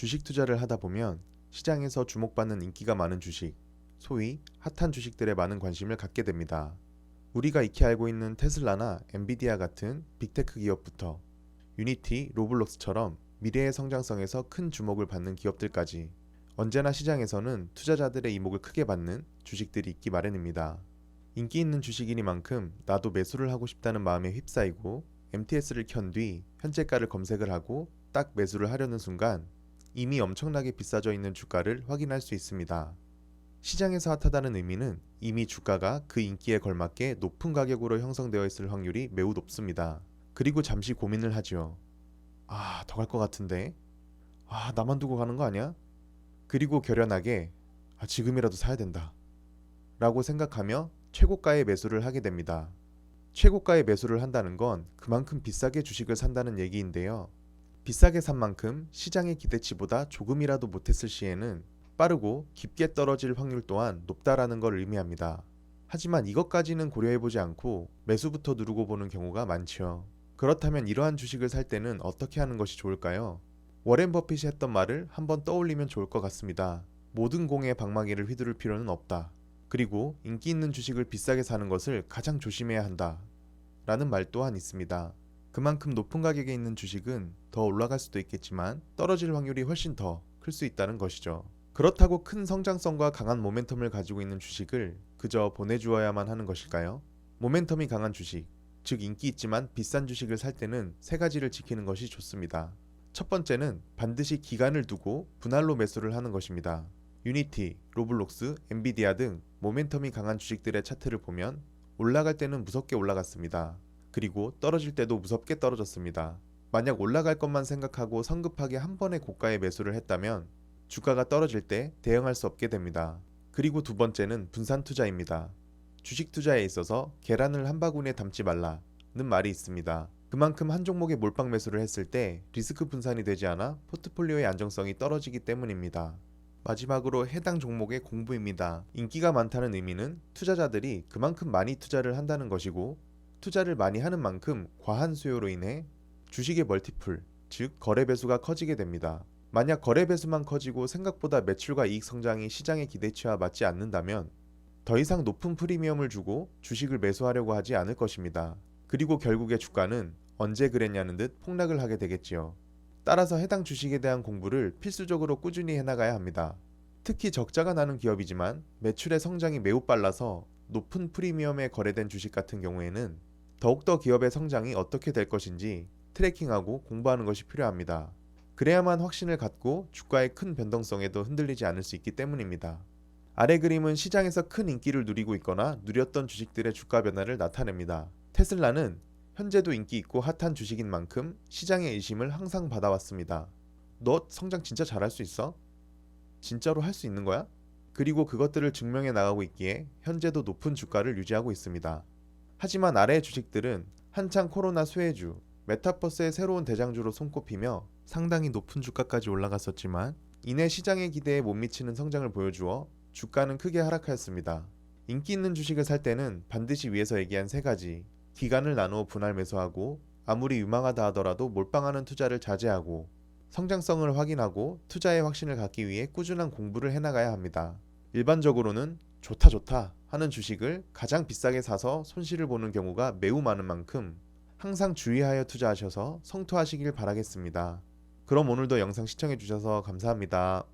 주식 투자를 하다 보면 시장에서 주목받는 인기가 많은 주식, 소위 핫한 주식들에 많은 관심을 갖게 됩니다. 우리가 익히 알고 있는 테슬라나 엔비디아 같은 빅테크 기업부터 유니티, 로블록스처럼 미래의 성장성에서 큰 주목을 받는 기업들까지 언제나 시장에서는 투자자들의 이목을 크게 받는 주식들이 있기 마련입니다. 인기 있는 주식이니만큼 나도 매수를 하고 싶다는 마음에 휩싸이고 MTS를 켠 뒤 현재가를 검색을 하고 딱 매수를 하려는 순간 이미 엄청나게 비싸져 있는 주가를 확인할 수 있습니다. 시장에서 핫하다는 의미는 이미 주가가 그 인기에 걸맞게 높은 가격으로 형성되어 있을 확률이 매우 높습니다. 그리고 잠시 고민을 하죠. 더 갈 것 같은데? 나만 두고 가는 거 아니야? 그리고 결연하게 지금이라도 사야 된다 라고 생각하며 최고가의 매수를 하게 됩니다. 최고가의 매수를 한다는 건 그만큼 비싸게 주식을 산다는 얘기인데요. 비싸게 산 만큼 시장의 기대치보다 조금이라도 못했을 시에는 빠르고 깊게 떨어질 확률 또한 높다라는 걸 의미합니다. 하지만 이것까지는 고려해보지 않고 매수부터 누르고 보는 경우가 많죠. 그렇다면 이러한 주식을 살 때는 어떻게 하는 것이 좋을까요? 워렌 버핏이 했던 말을 한번 떠올리면 좋을 것 같습니다. 모든 공에 방망이를 휘두를 필요는 없다. 그리고 인기 있는 주식을 비싸게 사는 것을 가장 조심해야 한다. 라는 말 또한 있습니다. 그만큼 높은 가격에 있는 주식은 더 올라갈 수도 있겠지만 떨어질 확률이 훨씬 더 클 수 있다는 것이죠. 그렇다고 큰 성장성과 강한 모멘텀을 가지고 있는 주식을 그저 보내주어야만 하는 것일까요? 모멘텀이 강한 주식, 즉 인기 있지만 비싼 주식을 살 때는 세 가지를 지키는 것이 좋습니다. 첫 번째는 반드시 기간을 두고 분할로 매수를 하는 것입니다. 유니티, 로블록스, 엔비디아 등 모멘텀이 강한 주식들의 차트를 보면 올라갈 때는 무섭게 올라갔습니다. 그리고 떨어질 때도 무섭게 떨어졌습니다. 만약 올라갈 것만 생각하고 성급하게 한 번에 고가에 매수를 했다면 주가가 떨어질 때 대응할 수 없게 됩니다. 그리고 두 번째는 분산 투자입니다. 주식 투자에 있어서 계란을 한 바구니에 담지 말라는 말이 있습니다. 그만큼 한 종목에 몰빵 매수를 했을 때 리스크 분산이 되지 않아 포트폴리오의 안정성이 떨어지기 때문입니다. 마지막으로 해당 종목의 공부입니다. 인기가 많다는 의미는 투자자들이 그만큼 많이 투자를 한다는 것이고 투자를 많이 하는 만큼 과한 수요로 인해 주식의 멀티플, 즉 거래 배수가 커지게 됩니다. 만약 거래 배수만 커지고 생각보다 매출과 이익 성장이 시장의 기대치와 맞지 않는다면 더 이상 높은 프리미엄을 주고 주식을 매수하려고 하지 않을 것입니다. 그리고 결국에 주가는 언제 그랬냐는 듯 폭락을 하게 되겠지요. 따라서 해당 주식에 대한 공부를 필수적으로 꾸준히 해나가야 합니다. 특히 적자가 나는 기업이지만 매출의 성장이 매우 빨라서 높은 프리미엄에 거래된 주식 같은 경우에는 더욱더 기업의 성장이 어떻게 될 것인지 트래킹하고 공부하는 것이 필요합니다. 그래야만 확신을 갖고 주가의 큰 변동성에도 흔들리지 않을 수 있기 때문입니다. 아래 그림은 시장에서 큰 인기를 누리고 있거나 누렸던 주식들의 주가 변화를 나타냅니다. 테슬라는 현재도 인기 있고 핫한 주식인 만큼 시장의 의심을 항상 받아왔습니다. 너 성장 진짜 잘할 수 있어? 진짜로 할 수 있는 거야? 그리고 그것들을 증명해 나가고 있기에 현재도 높은 주가를 유지하고 있습니다. 하지만 아래의 주식들은 한창 코로나 수혜주, 메타버스의 새로운 대장주로 손꼽히며 상당히 높은 주가까지 올라갔었지만 이내 시장의 기대에 못 미치는 성장을 보여주어 주가는 크게 하락하였습니다. 인기 있는 주식을 살 때는 반드시 위에서 얘기한 세 가지, 기간을 나누어 분할 매수하고 아무리 유망하다 하더라도 몰빵하는 투자를 자제하고 성장성을 확인하고 투자의 확신을 갖기 위해 꾸준한 공부를 해나가야 합니다. 일반적으로는 좋다 하는 주식을 가장 비싸게 사서 손실을 보는 경우가 매우 많은 만큼 항상 주의하여 투자하셔서 성투하시길 바라겠습니다. 그럼 오늘도 영상 시청해주셔서 감사합니다.